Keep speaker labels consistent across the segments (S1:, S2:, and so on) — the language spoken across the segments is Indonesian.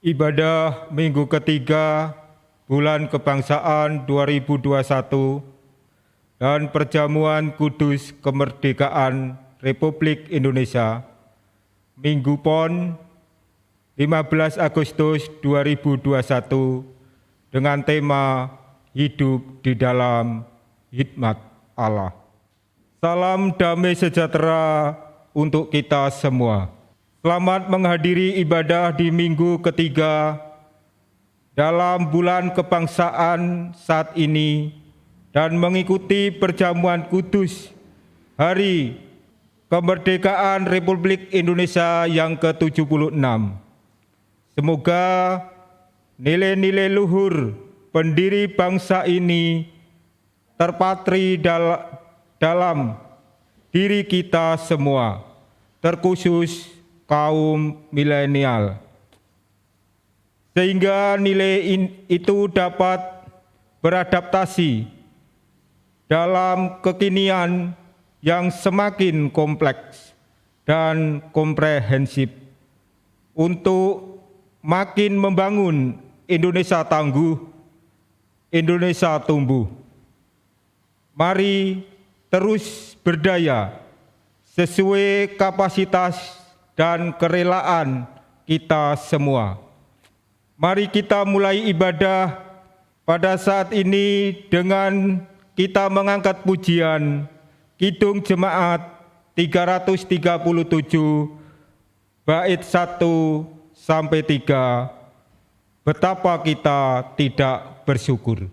S1: Ibadah Minggu ketiga Bulan Kebangsaan 2021 dan Perjamuan Kudus Kemerdekaan Republik Indonesia Minggu Pon 15 Agustus 2021 dengan tema Hidup di dalam Hikmat Allah. Salam damai sejahtera untuk kita semua. Selamat menghadiri ibadah di minggu ketiga dalam bulan kebangsaan saat ini dan mengikuti perjamuan kudus Hari Kemerdekaan Republik Indonesia yang ke-76. Semoga nilai-nilai luhur pendiri bangsa ini terpatri dalam diri kita semua, terkhusus kaum milenial, sehingga nilai itu dapat beradaptasi dalam kekinian yang semakin kompleks dan komprehensif untuk makin membangun Indonesia tangguh, Indonesia tumbuh. Mari terus berdaya sesuai kapasitas dan kerelaan kita semua. Mari kita mulai ibadah pada saat ini dengan kita mengangkat pujian Kidung Jemaat 337 bait 1 sampai 3. Betapa kita tidak bersyukur.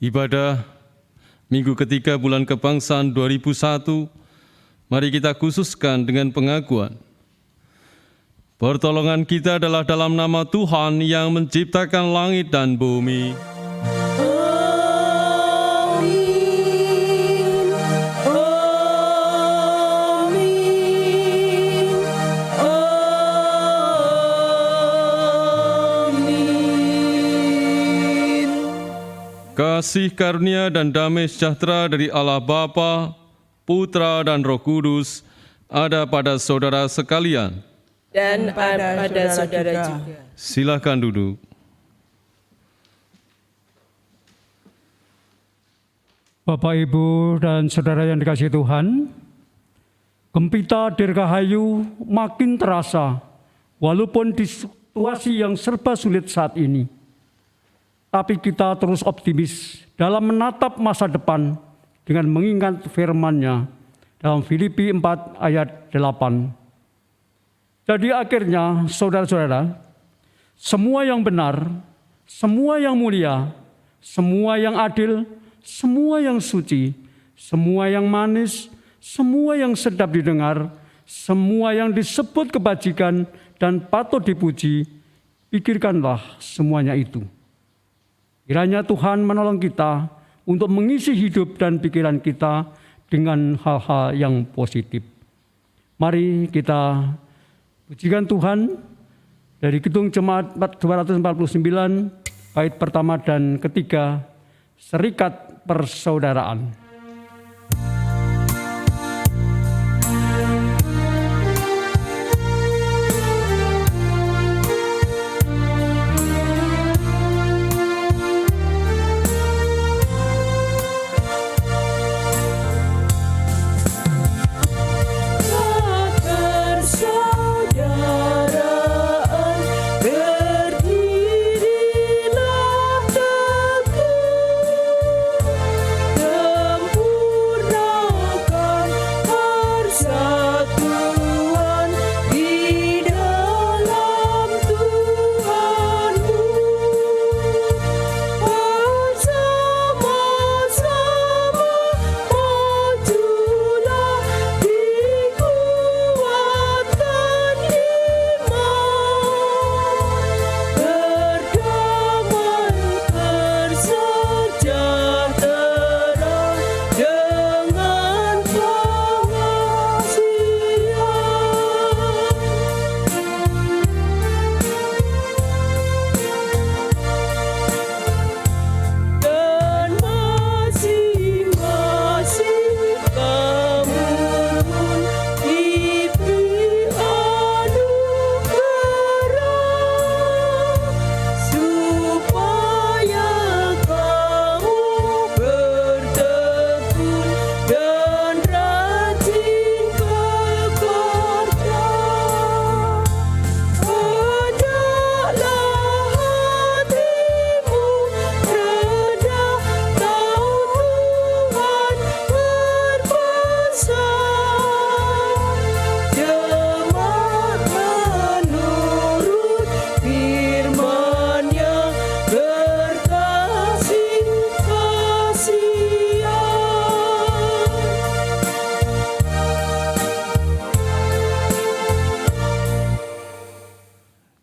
S2: Ibadah Minggu ketiga bulan kebangsaan 2001, mari kita khususkan dengan pengakuan. Pertolongan kita adalah dalam nama Tuhan yang menciptakan langit dan bumi.
S3: Amin.
S2: kasih karunia dan damai sejahtera dari Allah Bapa, Putra dan Roh Kudus ada pada saudara sekalian.
S3: Dan pada saudara juga.
S2: Silakan duduk.
S4: Bapak, Ibu, dan saudara yang dikasihi Tuhan, Gempita Dirgahayu makin terasa walaupun di situasi yang serba sulit saat ini. Tapi kita terus optimis dalam menatap masa depan dengan mengingat firman-Nya dalam Filipi 4 ayat 8. Jadi akhirnya saudara-saudara, semua yang benar, semua yang mulia, semua yang adil, semua yang suci, semua yang manis, semua yang sedap didengar, semua yang disebut kebajikan dan patut dipuji, pikirkanlah semuanya itu. Kiranya Tuhan menolong kita untuk mengisi hidup dan pikiran kita dengan hal-hal yang positif. Mari kita pujikan Tuhan dari Kidung Jemaat 249, bait pertama dan ketiga, Serikat Persaudaraan.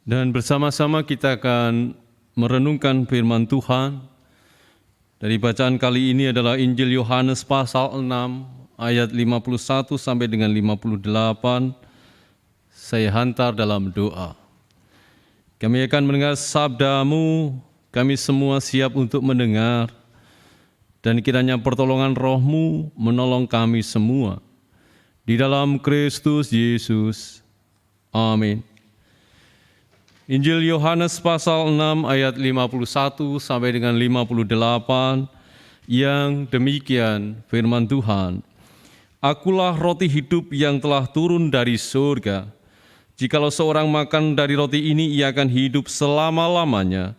S2: Dan bersama-sama kita akan merenungkan firman Tuhan. Dari bacaan kali ini adalah Injil Yohanes pasal 6 ayat 51 sampai dengan 58. Saya hantar dalam doa. Kami akan mendengar sabda-Mu, kami semua siap untuk mendengar. Dan kiranya pertolongan Roh-Mu menolong kami semua. Di dalam Kristus Yesus. Amin. Injil Yohanes pasal 6 ayat 51 sampai dengan 58 yang demikian firman Tuhan. Akulah roti hidup yang telah turun dari surga. Jikalau seorang makan dari roti ini, ia akan hidup selama-lamanya.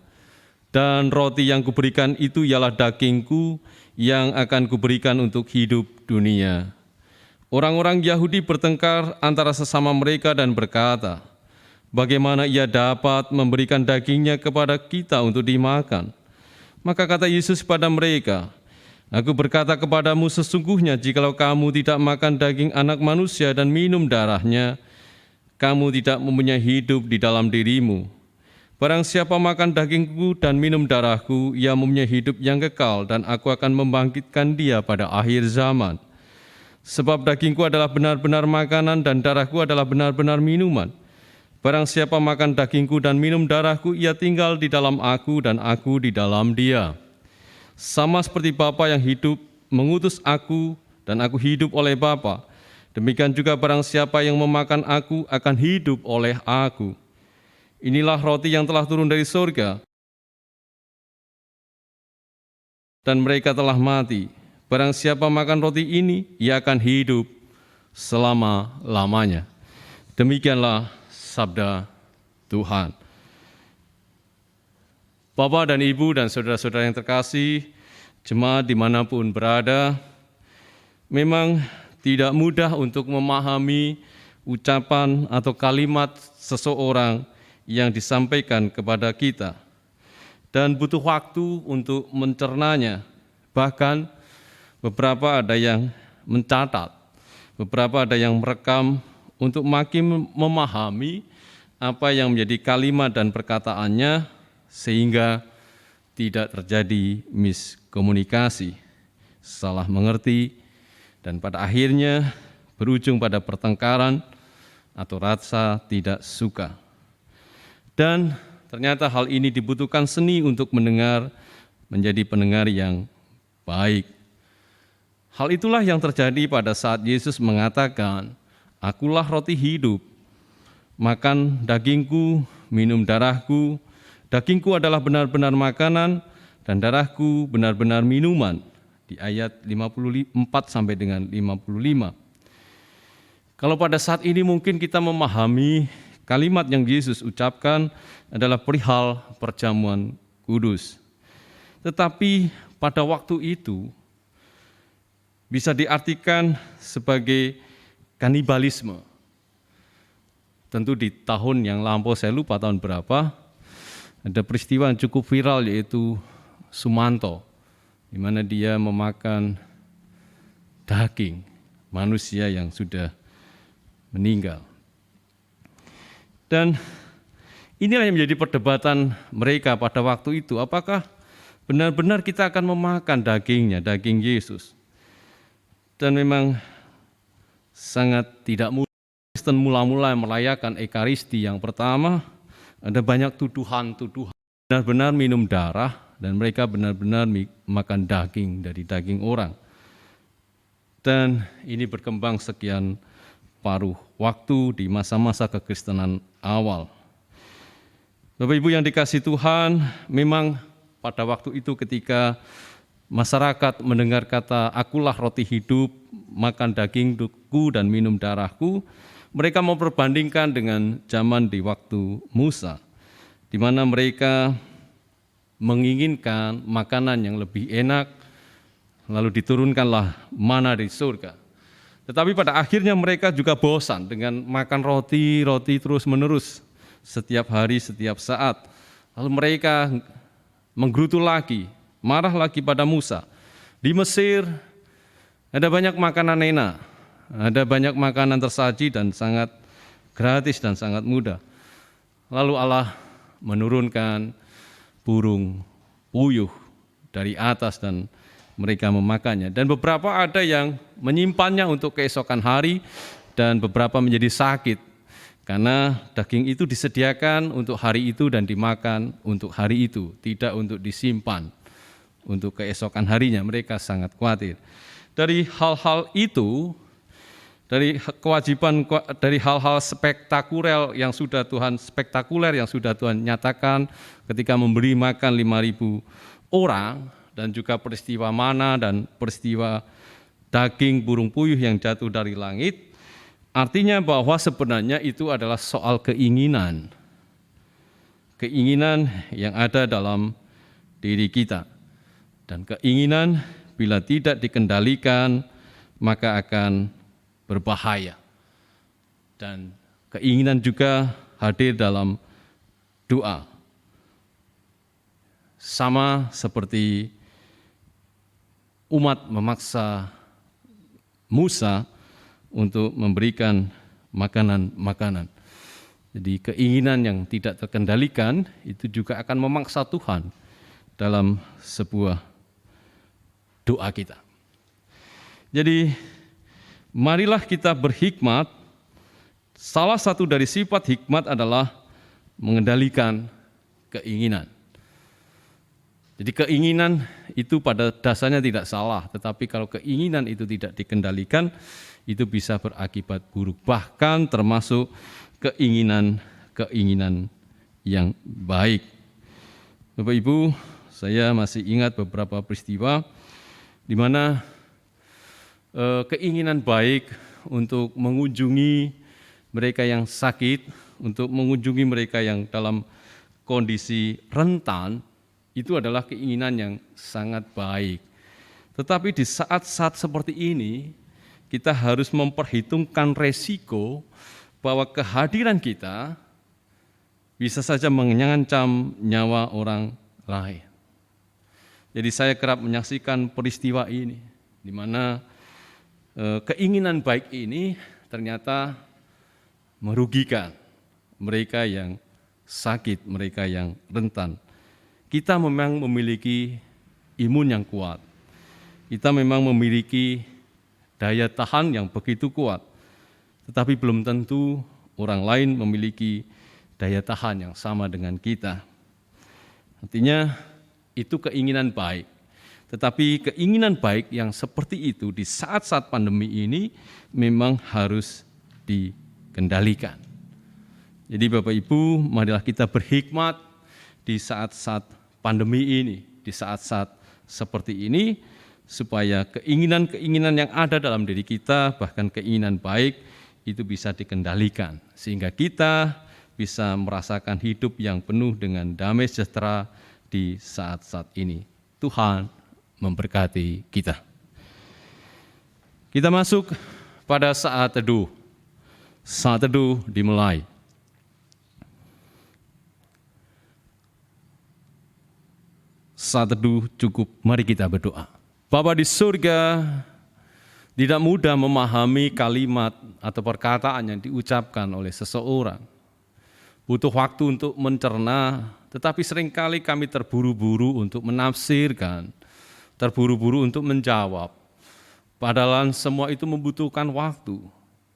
S2: Dan roti yang kuberikan itu ialah dagingku yang akan kuberikan untuk hidup dunia. Orang-orang Yahudi bertengkar antara sesama mereka dan berkata, bagaimana ia dapat memberikan dagingnya kepada kita untuk dimakan? Maka kata Yesus pada mereka, Aku berkata kepadamu sesungguhnya jikalau kamu tidak makan daging anak manusia dan minum darahnya, kamu tidak mempunyai hidup di dalam dirimu. Barang siapa makan dagingku dan minum darahku, ia mempunyai hidup yang kekal dan aku akan membangkitkan dia pada akhir zaman. Sebab dagingku adalah benar-benar makanan dan darahku adalah benar-benar minuman. Barang siapa makan dagingku dan minum darahku, ia tinggal di dalam aku dan aku di dalam dia. Sama seperti Bapa yang hidup mengutus aku dan aku hidup oleh Bapa, demikian juga barang siapa yang memakan aku akan hidup oleh aku. Inilah roti yang telah turun dari surga, dan mereka telah mati. Barang siapa makan roti ini, ia akan hidup selama-lamanya. Demikianlah sabda Tuhan. Bapak dan Ibu dan saudara-saudara yang terkasih, jemaat dimanapun berada, memang tidak mudah untuk memahami ucapan atau kalimat seseorang yang disampaikan kepada kita, dan butuh waktu untuk mencernanya. Bahkan beberapa ada yang mencatat, beberapa ada yang merekam untuk makin memahami apa yang menjadi kalimat dan perkataannya, sehingga tidak terjadi miskomunikasi, salah mengerti, dan pada akhirnya berujung pada pertengkaran atau rasa tidak suka. Dan ternyata hal ini dibutuhkan seni untuk mendengar, menjadi pendengar yang baik. Hal itulah yang terjadi pada saat Yesus mengatakan, "Akulah roti hidup, makan dagingku, minum darahku. Dagingku adalah benar-benar makanan, dan darahku benar-benar minuman." Di ayat 54 sampai dengan 55. Kalau pada saat ini mungkin kita memahami kalimat yang Yesus ucapkan adalah perihal perjamuan kudus. Tetapi pada waktu itu bisa diartikan sebagai kanibalisme. Tentu di tahun yang lampau, saya lupa tahun berapa, ada peristiwa yang cukup viral yaitu Sumanto, di mana dia memakan daging manusia yang sudah meninggal. Dan inilah yang menjadi perdebatan mereka pada waktu itu, apakah benar-benar kita akan memakan dagingnya, daging Yesus. Dan memang sangat tidak mudah. Kristen mula-mula merayakan Ekaristi yang pertama, ada banyak tuduhan-tuduhan. Benar-benar minum darah, dan mereka benar-benar makan daging dari daging orang. Dan ini berkembang sekian paruh waktu di masa-masa kekristenan awal. Bapak Ibu yang dikasihi Tuhan, memang pada waktu itu ketika masyarakat mendengar kata "Akulah roti hidup, makan dagingku dan minum darahku", mereka memperbandingkan dengan zaman di waktu Musa, di mana mereka menginginkan makanan yang lebih enak, lalu diturunkanlah mana dari surga. Tetapi pada akhirnya mereka juga bosan dengan makan roti terus-menerus, setiap hari, setiap saat. Lalu mereka menggerutu lagi, marah lagi pada Musa. Di Mesir ada banyak makanan enak, ada banyak makanan tersaji dan sangat gratis dan sangat mudah. Lalu Allah menurunkan burung puyuh dari atas dan mereka memakannya. Dan beberapa ada yang menyimpannya untuk keesokan hari, dan beberapa menjadi sakit karena daging itu disediakan untuk hari itu dan dimakan untuk hari itu, tidak untuk disimpan untuk keesokan harinya. Mereka sangat khawatir. Dari hal-hal itu, dari kewajiban, dari hal-hal spektakuler yang sudah Tuhan nyatakan ketika memberi makan 5.000 orang, dan juga peristiwa mana dan peristiwa daging burung puyuh yang jatuh dari langit, artinya bahwa sebenarnya itu adalah soal keinginan. Keinginan yang ada dalam diri kita. Dan keinginan bila tidak dikendalikan, maka akan berbahaya. Dan keinginan juga hadir dalam doa. Sama seperti umat memaksa Musa untuk memberikan makanan-makanan. Jadi keinginan yang tidak terkendalikan itu juga akan memaksa Tuhan dalam sebuah doa kita. Jadi marilah kita berhikmat. Salah satu dari sifat hikmat adalah mengendalikan keinginan. Jadi keinginan itu pada dasarnya tidak salah, tetapi kalau keinginan itu tidak dikendalikan, itu bisa berakibat buruk, bahkan termasuk keinginan yang baik. Bapak Ibu, saya masih ingat beberapa peristiwa di mana keinginan baik untuk mengunjungi mereka yang sakit, untuk mengunjungi mereka yang dalam kondisi rentan, itu adalah keinginan yang sangat baik. Tetapi di saat-saat seperti ini, kita harus memperhitungkan resiko bahwa kehadiran kita bisa saja mengancam nyawa orang lain. Jadi saya kerap menyaksikan peristiwa ini, di mana keinginan baik ini ternyata merugikan mereka yang sakit, mereka yang rentan. Kita memang memiliki imun yang kuat. Kita memang memiliki daya tahan yang begitu kuat. Tetapi belum tentu orang lain memiliki daya tahan yang sama dengan kita. Artinya itu keinginan baik. Tetapi keinginan baik yang seperti itu di saat-saat pandemi ini memang harus dikendalikan. Jadi Bapak Ibu, marilah kita berhikmat di saat-saat pandemi ini, di saat-saat seperti ini, supaya keinginan-keinginan yang ada dalam diri kita, bahkan keinginan baik, itu bisa dikendalikan. Sehingga kita bisa merasakan hidup yang penuh dengan damai sejahtera di saat-saat ini. Tuhan memberkati kita. Kita masuk pada saat teduh. Saat teduh dimulai. Saat teduh cukup, mari kita berdoa. Bapa di surga, tidak mudah memahami kalimat atau perkataan yang diucapkan oleh seseorang. Butuh waktu untuk mencerna, tetapi seringkali kami terburu-buru untuk menafsirkan, terburu-buru untuk menjawab. Padahal semua itu membutuhkan waktu.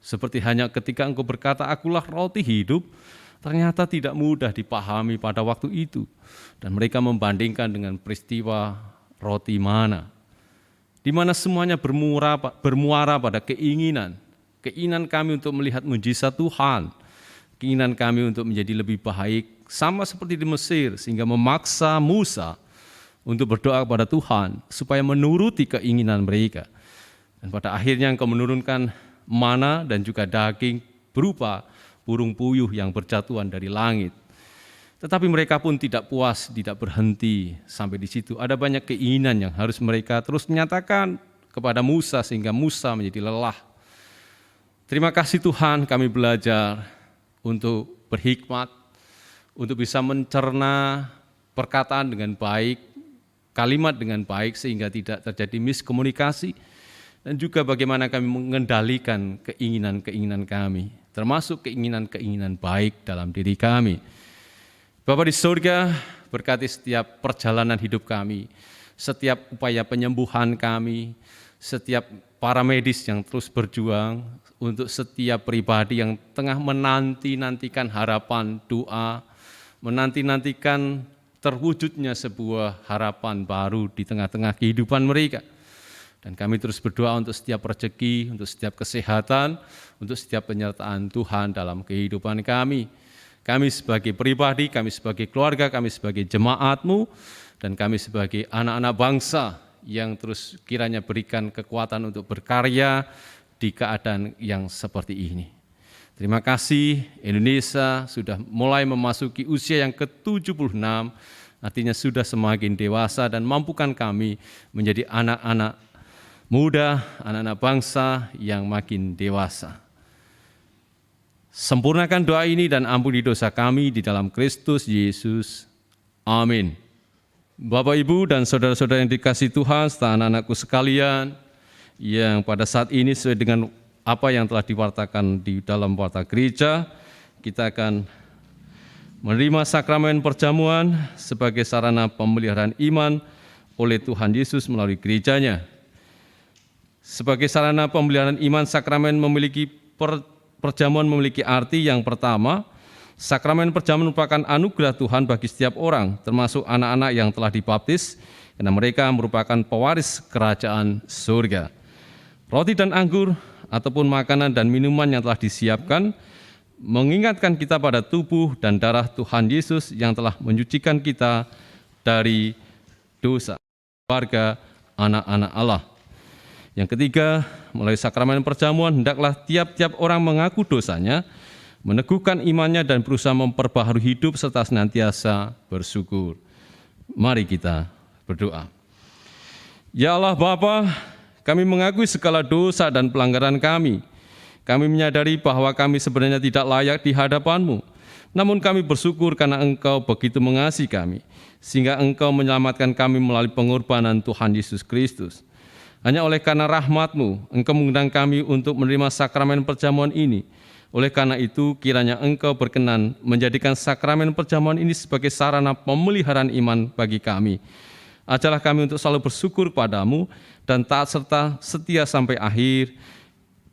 S2: Seperti hanya ketika engkau berkata, akulah roti hidup, ternyata tidak mudah dipahami pada waktu itu. Dan mereka membandingkan dengan peristiwa roti mana, di mana semuanya bermuara pada keinginan kami untuk melihat mujizat Tuhan, keinginan kami untuk menjadi lebih baik, sama seperti di Mesir, sehingga memaksa Musa untuk berdoa kepada Tuhan, supaya menuruti keinginan mereka. Dan pada akhirnya engkau menurunkan mana dan juga daging berupa burung puyuh yang berjatuhan dari langit. Tetapi mereka pun tidak puas, tidak berhenti sampai di situ. Ada banyak keinginan yang harus mereka terus menyatakan kepada Musa sehingga Musa menjadi lelah. Terima kasih Tuhan, kami belajar untuk berhikmat, untuk bisa mencerna perkataan dengan baik, kalimat dengan baik sehingga tidak terjadi miskomunikasi, dan juga bagaimana kami mengendalikan keinginan-keinginan kami, termasuk keinginan-keinginan baik dalam diri kami. Bapa di surga, berkati setiap perjalanan hidup kami, setiap upaya penyembuhan kami, setiap para medis yang terus berjuang, untuk setiap pribadi yang tengah menanti-nantikan harapan doa, menanti-nantikan terwujudnya sebuah harapan baru di tengah-tengah kehidupan mereka. Dan kami terus berdoa untuk setiap rezeki, untuk setiap kesehatan, untuk setiap penyertaan Tuhan dalam kehidupan kami. Kami sebagai pribadi, kami sebagai keluarga, kami sebagai jemaat-Mu, dan kami sebagai anak-anak bangsa yang terus kiranya berikan kekuatan untuk berkarya di keadaan yang seperti ini. Terima kasih, Indonesia sudah mulai memasuki usia yang ke-76, artinya sudah semakin dewasa, dan mampukan kami menjadi anak-anak muda, anak-anak bangsa yang makin dewasa. Sempurnakan doa ini dan ampuni dosa kami di dalam Kristus Yesus. Amin. Bapak, Ibu, dan saudara-saudara yang dikasihi Tuhan, serta anak-anakku sekalian, yang pada saat ini sesuai dengan apa yang telah diwartakan di dalam warta gereja, kita akan menerima sakramen perjamuan sebagai sarana pemeliharaan iman oleh Tuhan Yesus melalui gerejanya. Sebagai sarana pemeliharaan iman, sakramen memiliki perjamuan memiliki arti yang pertama. Sakramen perjamuan merupakan anugerah Tuhan bagi setiap orang, termasuk anak-anak yang telah dibaptis, karena mereka merupakan pewaris kerajaan surga. Roti dan anggur ataupun makanan dan minuman yang telah disiapkan mengingatkan kita pada tubuh dan darah Tuhan Yesus yang telah menyucikan kita dari dosa, warga anak-anak Allah. Yang ketiga, melalui sakramen perjamuan hendaklah tiap-tiap orang mengaku dosanya, meneguhkan imannya dan berusaha memperbaharui hidup serta senantiasa bersyukur. Mari kita berdoa. Ya Allah Bapa, kami mengakui segala dosa dan pelanggaran kami. Kami menyadari bahwa kami sebenarnya tidak layak di hadapan-Mu. Namun kami bersyukur karena Engkau begitu mengasihi kami, sehingga Engkau menyelamatkan kami melalui pengorbanan Tuhan Yesus Kristus. Hanya oleh karena rahmat-Mu, Engkau mengundang kami untuk menerima sakramen perjamuan ini. Oleh karena itu, kiranya Engkau berkenan menjadikan sakramen perjamuan ini sebagai sarana pemeliharaan iman bagi kami. Ajarlah kami untuk selalu bersyukur padamu dan taat serta setia sampai akhir,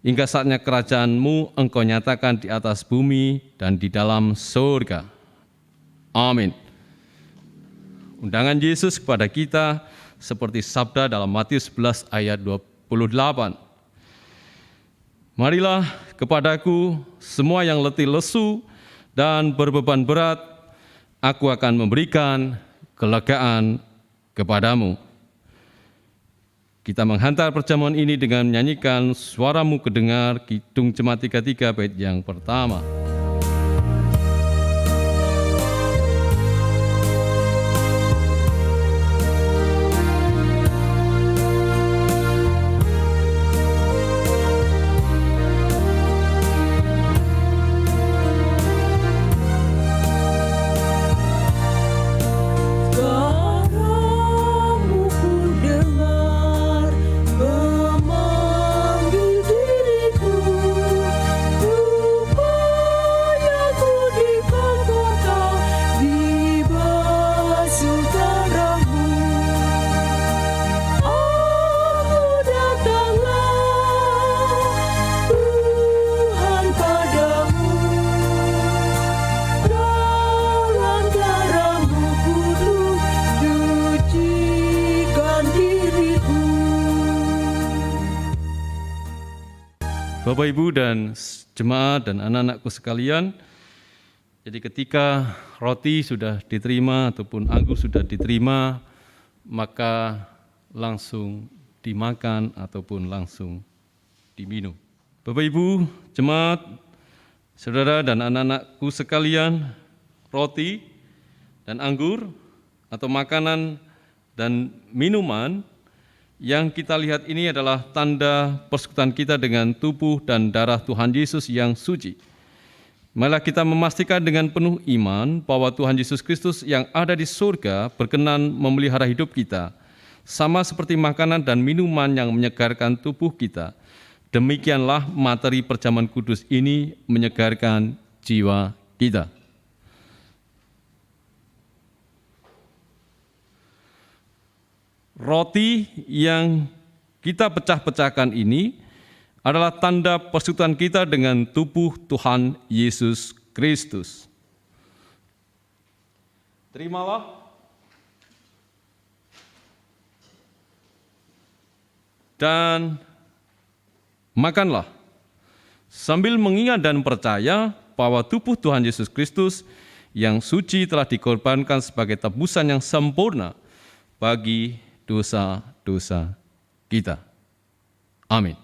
S2: hingga saatnya kerajaan-Mu Engkau nyatakan di atas bumi dan di dalam surga. Amin. Undangan Yesus kepada kita seperti sabda dalam Matius 11 ayat 28. Marilah kepadaku semua yang letih lesu dan berbeban berat, aku akan memberikan kelegaan kepadamu. Kita menghantar perjamuan ini dengan menyanyikan Suaramu Kedengar, Kidung Jemaat 33 bait yang pertama. Bapak, Ibu, dan jemaat dan anak-anakku sekalian, jadi ketika roti sudah diterima ataupun anggur sudah diterima, maka langsung dimakan ataupun langsung diminum. Bapak, Ibu, jemaat, saudara dan anak-anakku sekalian, roti dan anggur atau makanan dan minuman yang kita lihat ini adalah tanda persekutuan kita dengan tubuh dan darah Tuhan Yesus yang suci. Malah kita memastikan dengan penuh iman bahwa Tuhan Yesus Kristus yang ada di surga berkenan memelihara hidup kita, sama seperti makanan dan minuman yang menyegarkan tubuh kita. Demikianlah materi perjamuan kudus ini menyegarkan jiwa kita. Roti yang kita pecah-pecahkan ini adalah tanda persekutuan kita dengan tubuh Tuhan Yesus Kristus. Terimalah dan makanlah, sambil mengingat dan percaya bahwa tubuh Tuhan Yesus Kristus yang suci telah dikorbankan sebagai tebusan yang sempurna bagi dosa-dosa kita. Amin.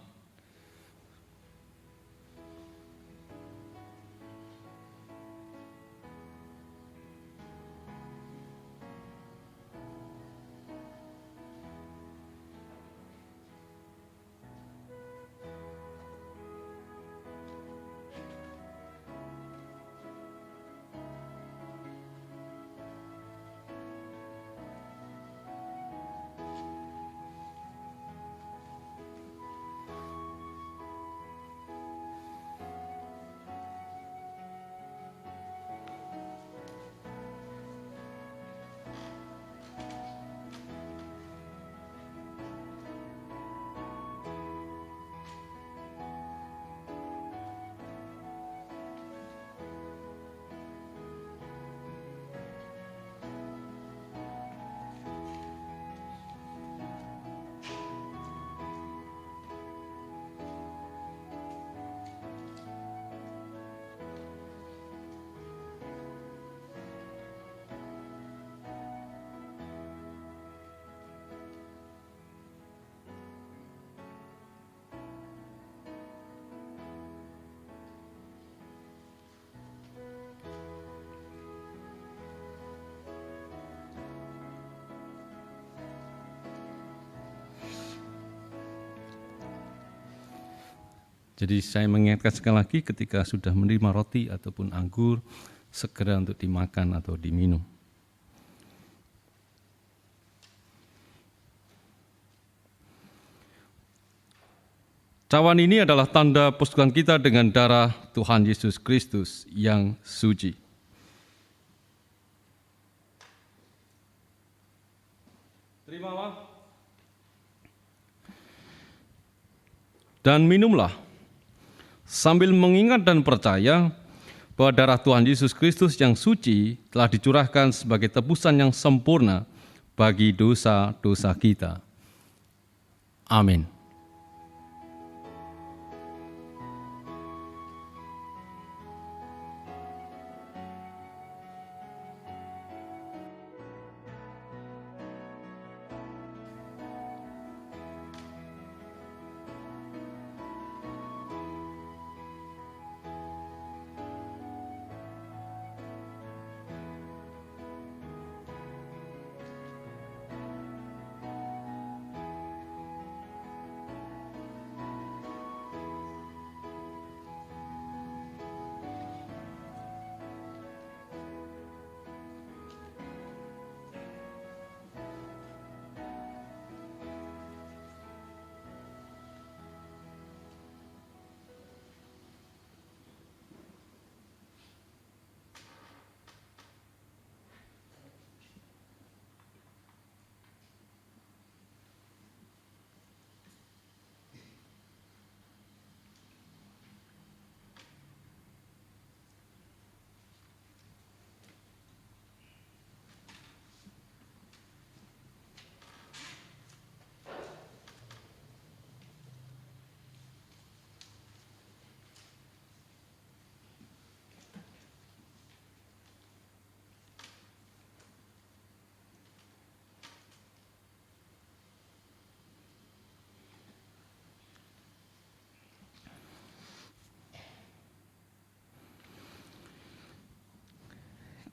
S2: Jadi saya mengingatkan sekali lagi ketika sudah menerima roti ataupun anggur, segera untuk dimakan atau diminum. Cawan ini adalah tanda persekutuan kita dengan darah Tuhan Yesus Kristus yang suci. Terimalah dan minumlah, sambil mengingat dan percaya bahwa darah Tuhan Yesus Kristus yang suci telah dicurahkan sebagai tebusan yang sempurna bagi dosa-dosa kita. Amin.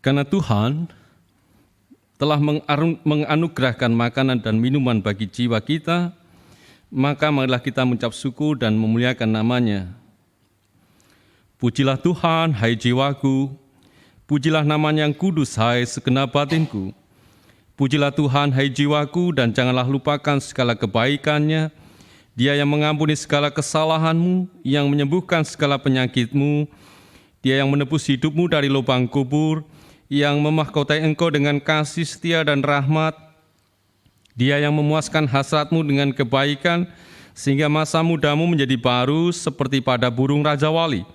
S2: Karena Tuhan telah menganugerahkan makanan dan minuman bagi jiwa kita, maka marilah kita mengucap syukur dan memuliakan nama-Nya. Pujilah Tuhan, hai jiwaku, pujilah nama-Nya yang kudus, hai segenap batinku. Pujilah Tuhan, hai jiwaku, dan janganlah lupakan segala kebaikan-Nya. Dia yang mengampuni segala kesalahanmu, yang menyembuhkan segala penyakitmu, Dia yang menebus hidupmu dari lubang kubur, yang memahkotai engkau dengan kasih setia dan rahmat. Dia yang memuaskan hasratmu dengan kebaikan, sehingga masa mudamu menjadi baru seperti pada burung Raja Wali.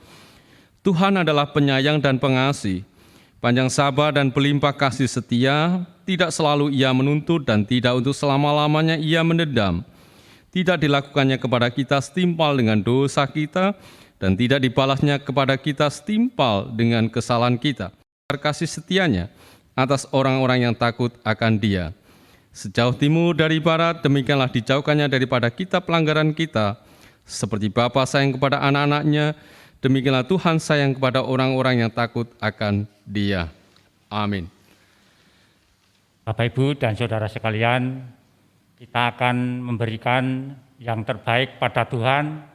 S2: Tuhan adalah penyayang dan pengasih, panjang sabar dan berlimpah kasih setia, tidak selalu Ia menuntut dan tidak untuk selama-lamanya Ia mendendam. Tidak dilakukannya kepada kita setimpal dengan dosa kita, dan tidak dibalasnya kepada kita setimpal dengan kesalahan kita. Kasih setianya atas orang-orang yang takut akan Dia. Sejauh timur dari barat, demikianlah dijauhkannya daripada kita pelanggaran kita. Seperti Bapa sayang kepada anak-anaknya, demikianlah Tuhan sayang kepada orang-orang yang takut akan Dia. Amin.
S5: Bapak, Ibu, dan saudara sekalian, kita akan memberikan yang terbaik pada Tuhan,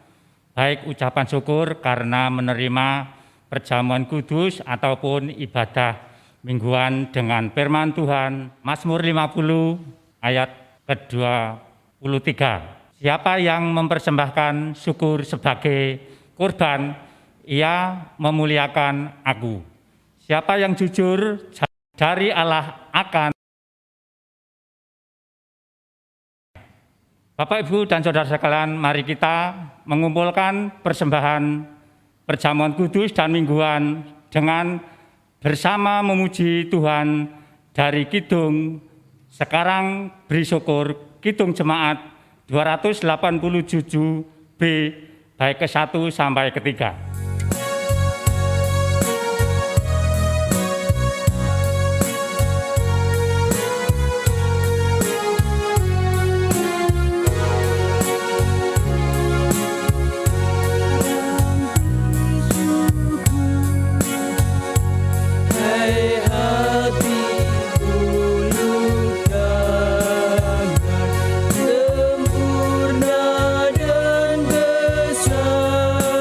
S5: baik ucapan syukur karena menerima perjamuan kudus ataupun ibadah mingguan dengan firman Tuhan. Mazmur 50 ayat ke-23. Siapa yang mempersembahkan syukur sebagai korban, ia memuliakan aku. Siapa yang jujur dari Allah akan. Bapak, Ibu, dan saudara sekalian, mari kita mengumpulkan persembahan perjamuan kudus dan mingguan dengan bersama memuji Tuhan dari Kidung Sekarang Beri Syukur, Kidung Jemaat 287B, baik ke-1 sampai ke-3.
S3: Sempurna dan besar.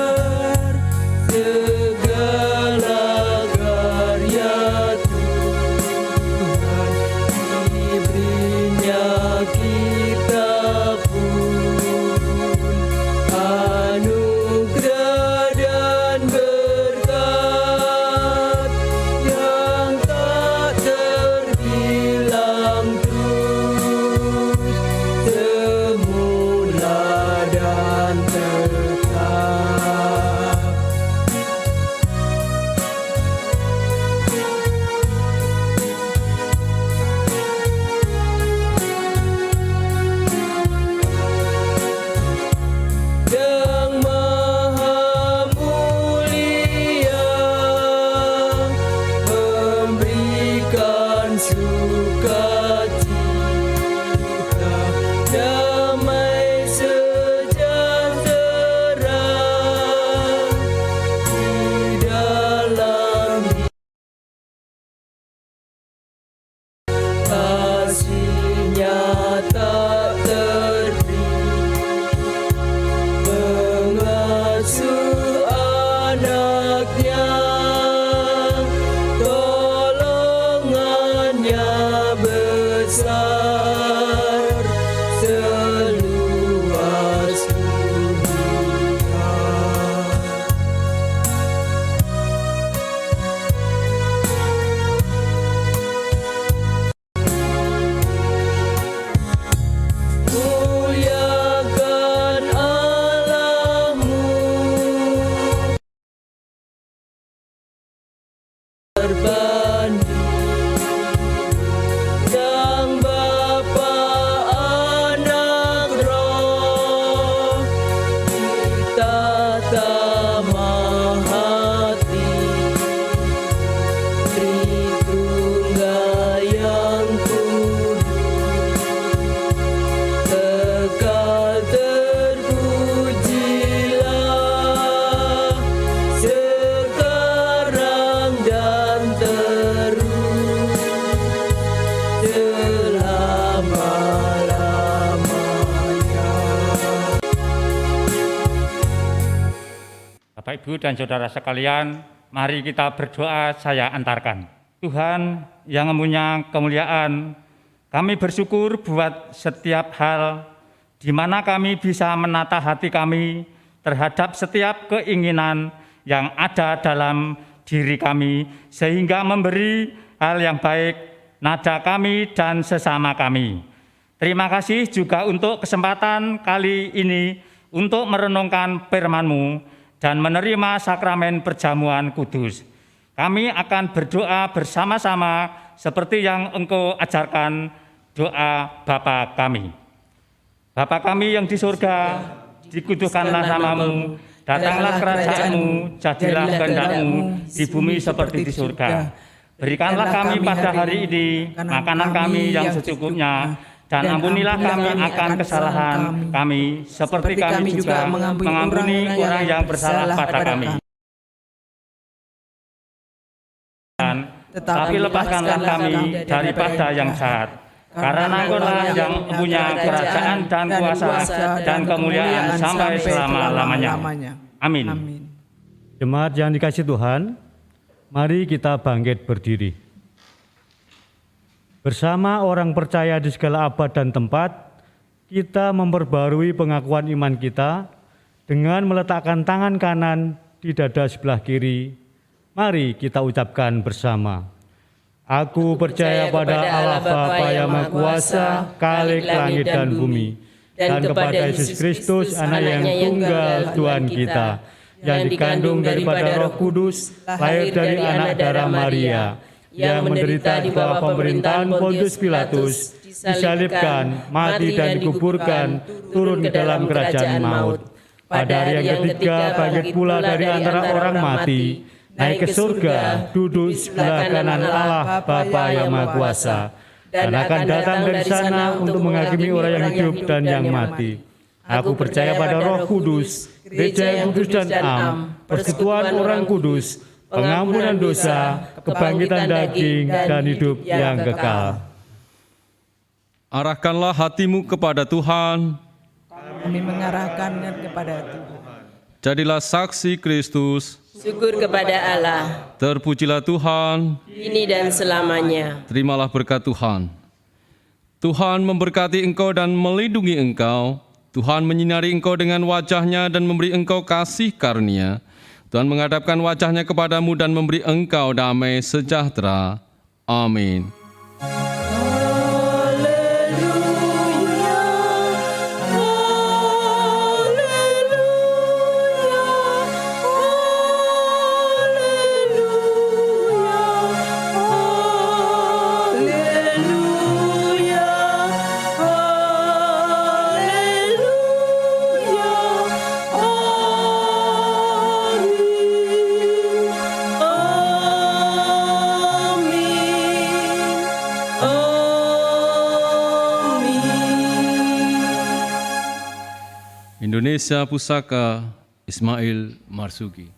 S5: Bapak, Ibu, dan saudara sekalian, mari kita berdoa, saya antarkan. Tuhan yang mempunyai kemuliaan, kami bersyukur buat setiap hal di mana kami bisa menata hati kami terhadap setiap keinginan yang ada dalam diri kami, sehingga memberi hal yang baik nada kami dan sesama kami. Terima kasih juga untuk kesempatan kali ini untuk merenungkan firman-Mu dan menerima sakramen perjamuan kudus. Kami akan berdoa bersama-sama seperti yang Engkau ajarkan, doa Bapa kami. Bapa kami yang di surga, dikuduskanlah nama-Mu, datanglah kerajaan-Mu, jadilah kehendak-Mu di bumi seperti di surga. Berikanlah kami pada hari ini makanan kami yang secukupnya, dan ampunilah kami akan kesalahan kami, seperti kami juga mengampuni orang yang bersalah pada kami. Tetapi lepaskanlah kami daripada yang jahat, karena Engkau-lah yang punya kerajaan dan kuasa dan kemuliaan sampai selama-lamanya. Amin.
S4: Jemaat yang dikasihi Tuhan, mari kita bangkit berdiri. Bersama orang percaya di segala abad dan tempat, kita memperbarui pengakuan iman kita dengan meletakkan tangan kanan di dada sebelah kiri. Mari kita ucapkan bersama. Aku percaya pada Allah Bapa yang Maha Kuasa, Khalik langit dan bumi, dan kepada Yesus Kristus, Anak yang tunggal Tuhan kita, yang dikandung daripada Roh Kudus, lahir dari anak darah Maria, yang menderita di bawah pemerintahan Pontius Pilatus, disalibkan, mati dan dikuburkan, turun ke dalam kerajaan maut. Pada hari yang ketiga bangkit pula dari antara orang mati, naik ke surga, duduk sebelah kanan Allah Bapa yang Maha Kuasa, dan akan datang dari sana untuk menghakimi orang yang hidup dan yang mati. Aku percaya pada Roh Kudus, gereja yang kudus dan am, persekutuan orang kudus, pengampunan dosa, kebangkitan daging, dan hidup yang kekal.
S2: Arahkanlah hatimu kepada Tuhan.
S6: Kami mengarahkannya kepada Tuhan.
S2: Jadilah saksi Kristus.
S3: Syukur kepada Allah,
S2: Terpujilah Tuhan.
S3: kini dan selamanya.
S2: Terimalah berkat Tuhan. Tuhan memberkati engkau dan melindungi engkau. Tuhan menyinari engkau dengan wajah-Nya dan memberi engkau kasih karunia. Tuhan menghadapkan wajah-Nya kepadamu dan memberi engkau damai sejahtera. Amin. Indonesia Pusaka, Ismail Marzuki.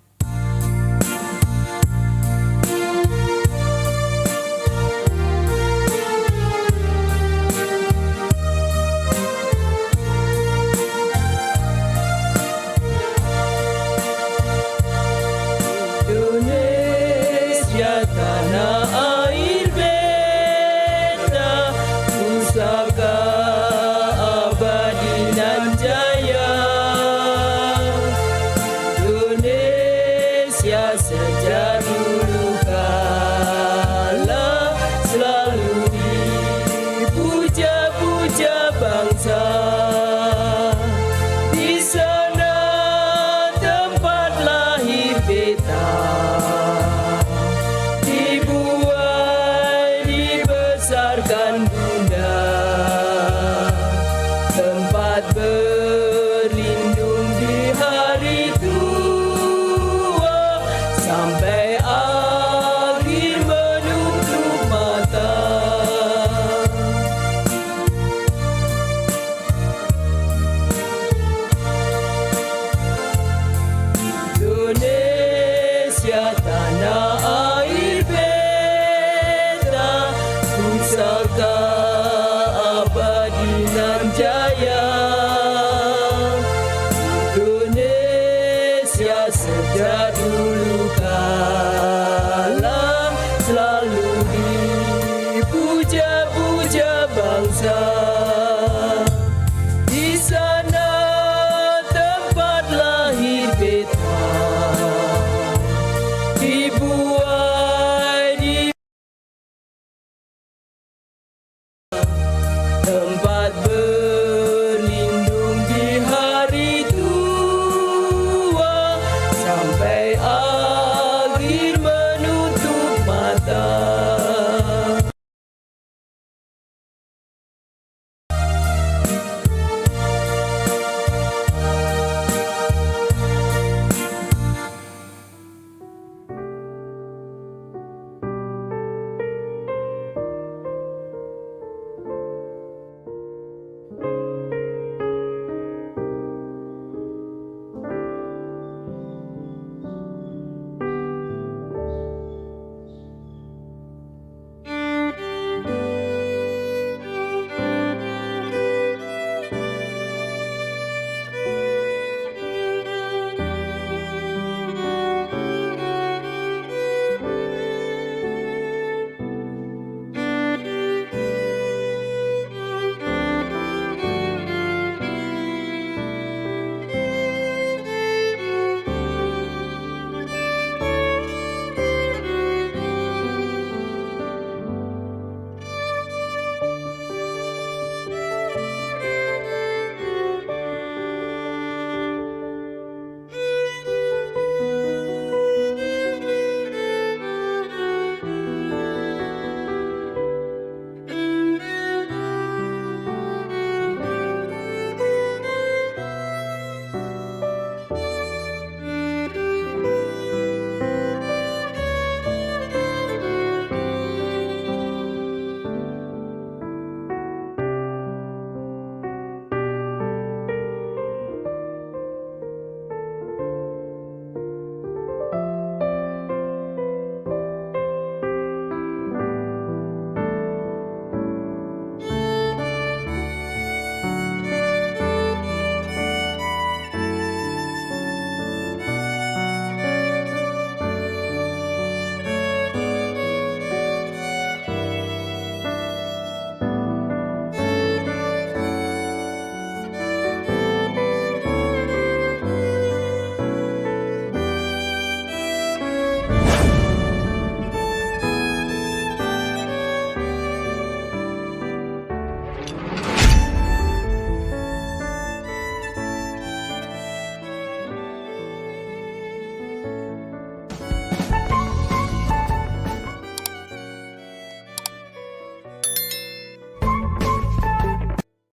S3: Indonesia tanah air beta, pusaka abadi nan jaya. Indonesia sejak dulu kala selalu dipuja-puja bangsa.